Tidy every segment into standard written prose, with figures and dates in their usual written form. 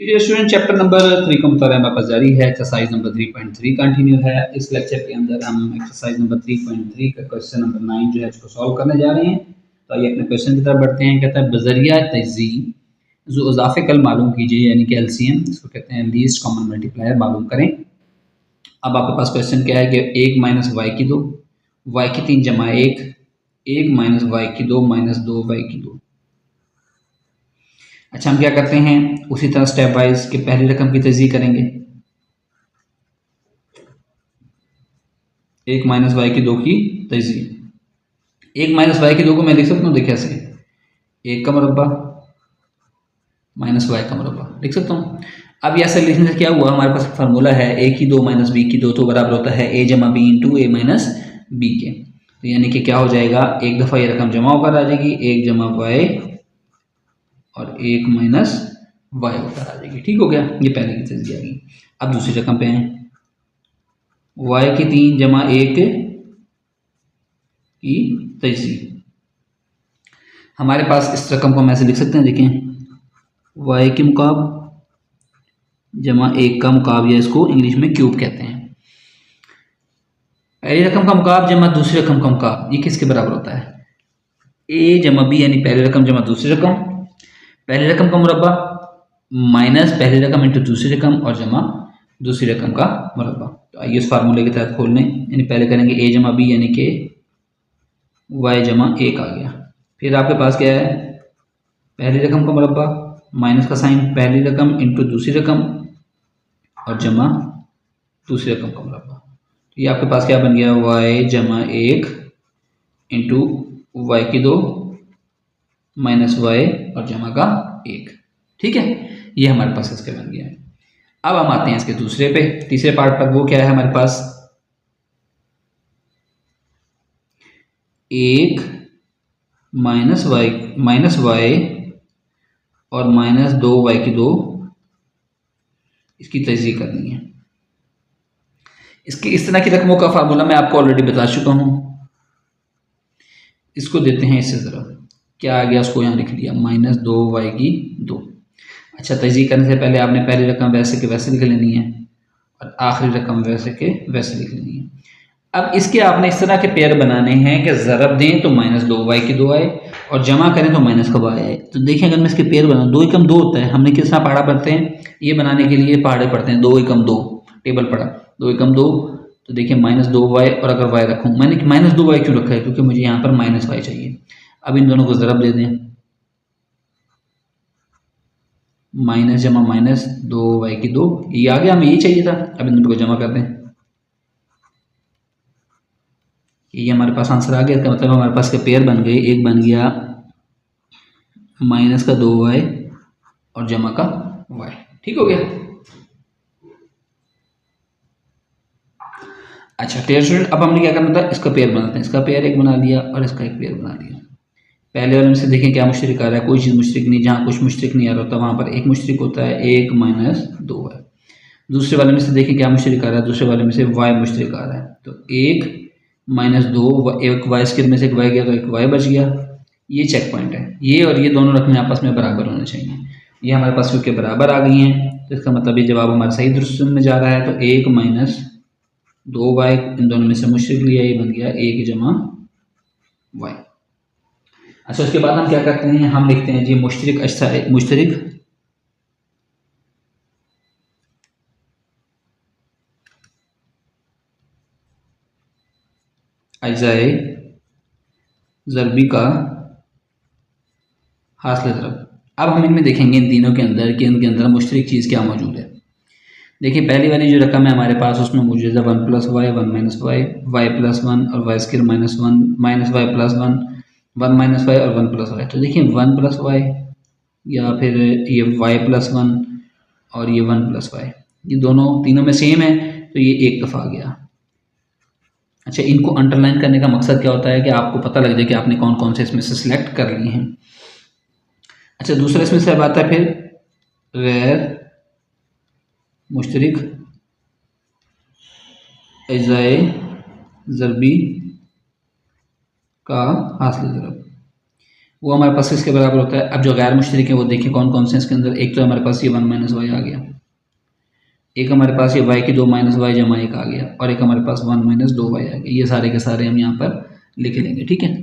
Dear student, chapter number 3 का मुताला हमारे पास जारी है। एक्सरसाइज नंबर 3.3 कंटिन्यू है। इस लेक्चर के अंदर हम एक्सरसाइज नंबर 3.3 का क्वेश्चन नंबर 9 जो है इसको सॉल्व करने जा रहे हैं। तो आइए अपने क्वेश्चन की तरफ बढ़ते हैं। कहता है बजरिया तजी जो इजाफे कल मालूम कीजिए, यानी कि एलसीएम, इसको कहते हैं लीस्ट कॉमन मल्टीप्लायर मालूम करें। अब आपके पास क्वेश्चन क्या है कि 1 माइनस वाई की 2, वाई की 3 जमा 1, 1 माइनस वाई की 2 माइनस 2 वाई की 2। अच्छा, हम क्या करते हैं उसी तरह स्टेप वाइज कि पहली रकम की तजदीद करेंगे। 1 माइनस वाई की 2 की तजदीद। 1 माइनस वाई की 2 को मैं लिख सकता हूँ, देखिए ऐसे 1 का मुरब्बा माइनस वाई का मुरब्बा लिख सकता हूँ। अब ये ऐसे लिखने से क्या हुआ, हमारे पास फार्मूला है a की 2 माइनस b की 2 तो बराबर होता है a जमा बी इंटू ए माइनस बी के। तो यानी कि क्या हो जाएगा, एक दफ़ा ये रकम जमा होकर आ जाएगी, 1 जमा वाई और 1 माइनस वाई होकर आ जाएगी। ठीक हो गया, ये पहले की तजदीद आ गई। अब दूसरी रकम पे हैं, वाई की 3 जमा 1 की तजदीद। हमारे पास इस रकम को हम ऐसे लिख सकते हैं, देखें वाई के मुकाब जमा 1 का मुकाब, या इसको इंग्लिश में क्यूब कहते हैं। पहली रकम का मुकाब जमा दूसरी रकम का मुकाब, ये किसके बराबर होता है, ए जमा बी, यानी पहली रकम जमा दूसरी रकम, पहली रकम का मुरब्बा माइनस पहली रकम इंटू दूसरी रकम और जमा दूसरी रकम का मुरब्बा। तो आइए इस फार्मूले के तहत खोल लें, यानी पहले करेंगे ए जमा बी, यानी कि वाई जमा 1 आ गया। फिर आपके पास क्या है, पहली रकम का मुरब्बा माइनस का साइन पहली रकम इंटू दूसरी रकम और जमा दूसरी रकम का मुरब्बा। तो ये आपके पास क्या बन गया, वाई जमा 1 इंटू वाई की 2 माइनस वाई और जमा का 1। ठीक है, ये हमारे पास इसके बन गया है। अब हम आते हैं इसके दूसरे पे, तीसरे पार्ट पर। वो क्या है हमारे पास, 1 माइनस वाई और माइनस 2 वाई की 2, इसकी तजदीद करनी है। इसकी इस तरह की रकमों का फार्मूला मैं आपको ऑलरेडी बता चुका हूं। इसको देते हैं इससे ज़रा, क्या आ गया उसको यहाँ लिख लिया, माइनस 2 वाई की 2। अच्छा, तजदीद करने से पहले आपने पहली रकम वैसे के वैसे लिख लेनी है और आखिरी रकम वैसे के वैसे लिख लेनी है। अब इसके आपने इस तरह के पेयर बनाने हैं कि ज़रब दें तो माइनस 2 वाई की 2 आए और जमा करें तो माइनस का वाई आए। तो देखें, अगर मैं इसके पेयर बनाऊँ, 2 एकम 2 होता है, हमने किस तरह पहाड़ा पढ़ते हैं, ये बनाने के लिए पहाड़े पढ़ते हैं, 2 एकम 2 टेबल पढ़ा, 2 एकम 2। तो देखिए माइनस 2 वाई, और अगर वाई रखूँ, मैंने माइनस 2 वाई क्यों रखा है, क्योंकि मुझे यहाँ पर माइनस वाई चाहिए। अब इन दोनों को ज़रब दे दें, माइनस जमा माइनस 2 वाई की 2, ये आ गया, हमें यही चाहिए था। अब इन दोनों को जमा कर दें, ये हमारे पास आंसर आ गया। इसका मतलब हमारे पास के पेयर बन गए, एक बन गया माइनस का 2 वाई और जमा का वाई। ठीक हो गया। अच्छा क्लियर स्टूडेंट, अब हमने क्या करना था, इसका पेयर बनाते हैं। इसका पेयर एक बना लिया और इसका एक पेयर बना लिया। पहले वाले में से देखें क्या मुश्तरक आ रहा है, कोई चीज़ मुश्तरक नहीं, जहाँ कुछ मुश्तरक नहीं आ रहा होता वहाँ पर एक मुश्तरक होता है, 1 माइनस 2 है। दूसरे वाले में से देखें क्या मुश्तरक आ रहा है, दूसरे वाले में से वाई मुश्तरक आ रहा है, तो 1 माइनस 2, एक वाई स्क्वायर में से एक वाई गया तो एक वाई बच गया। ये चेक पॉइंट है, ये और ये दोनों रकमें आपस में बराबर होने चाहिए। ये हमारे पास क्योंकि बराबर आ गई हैं, तो इसका मतलब ये जवाब हमारा सही दुरुस्त में जा रहा है। तो 1 माइनस 2 वाई, इन दोनों में से मुश्तरक लिया, ये बन गया 1 जमा वाई। अच्छा, उसके बाद हम क्या करते हैं, हम लिखते हैं जी मुश्तरक अज्जाए ज़रबी का हासिल ज़रब। अब हम इनमें देखेंगे इन तीनों के अंदर कि इनके अंदर मुश्तरक चीज़ क्या मौजूद है। देखिए पहली वाली जो रकम है हमारे पास, उसमें मौजूद है 1 plus y, 1 minus y, y plus 1 और y square minus 1, minus y plus 1, 1 minus y और 1 प्लस वाई। तो देखिए 1 प्लस वाई या फिर ये वाई प्लस 1 और ये 1 प्लस वाई, ये दोनों तीनों में सेम है, तो ये एक दफ़ा आ गया। अच्छा, इनको अंडरलाइन करने का मकसद क्या होता है कि आपको पता लग जाए कि आपने कौन कौन से इसमें से सिलेक्ट कर लिए हैं। अच्छा, दूसरा इसमें से अब आता है फिर गैर मुश्तरक अज्जाए ज़रबी का हासिल ज़रब। वो हमारे पास किसके बराबर होता है। अब जो गैर मुश्तरक है वो देखिए कौन कौन से हैं इसके अंदर। एक तो हमारे पास ये 1 माइनस वाई आ गया, एक हमारे पास ये वाई की 2 माइनस वाई जमा 1 आ गया, और एक हमारे पास 1 माइनस 2 वाई आ गया। ये सारे के सारे हम यहाँ पर लिख लेंगे, ठीक है।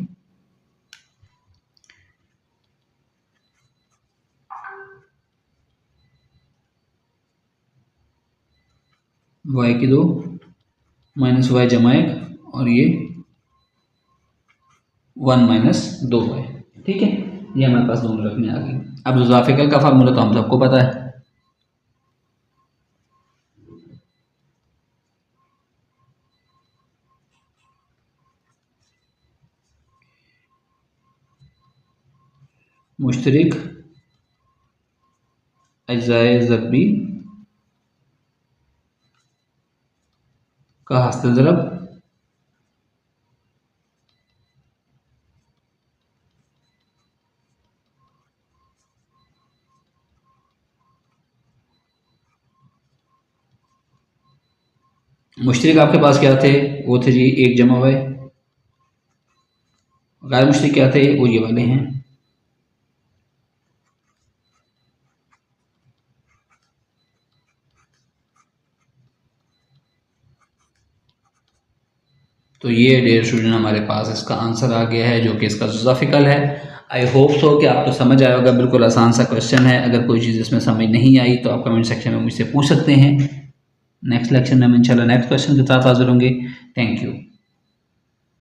वाई की 2 माइनस वाई जमा 1 और ये 1 माइनस 2 वाई, ठीक है। ये हमारे पास दोनों रकमें आ गई। अब ज़ाफ़िकल का फार्मूला तो हम सबको पता है, मुश्तरिक अज्जाए ज़रबी का हस्त ज़रब मुश्तरिक आपके पास क्या थे, वो थे जी 1 जमा वाई। गैर मुश्तरिक क्या थे, वो ये वाले हैं। तो ये डियर स्टूडेंट हमारे पास इसका आंसर आ गया है, जो कि इसका ज़ाफ़िकल है। आई होप सो कि आपको समझ आया होगा। बिल्कुल आसान सा क्वेश्चन है। अगर कोई चीज़ इसमें समझ नहीं आई तो आप कमेंट सेक्शन में मुझसे पूछ सकते हैं। नेक्स्ट लेक्चर में हम इंशाल्लाह नेक्स्ट क्वेश्चन के साथ हाजिर होंगे। Thank you.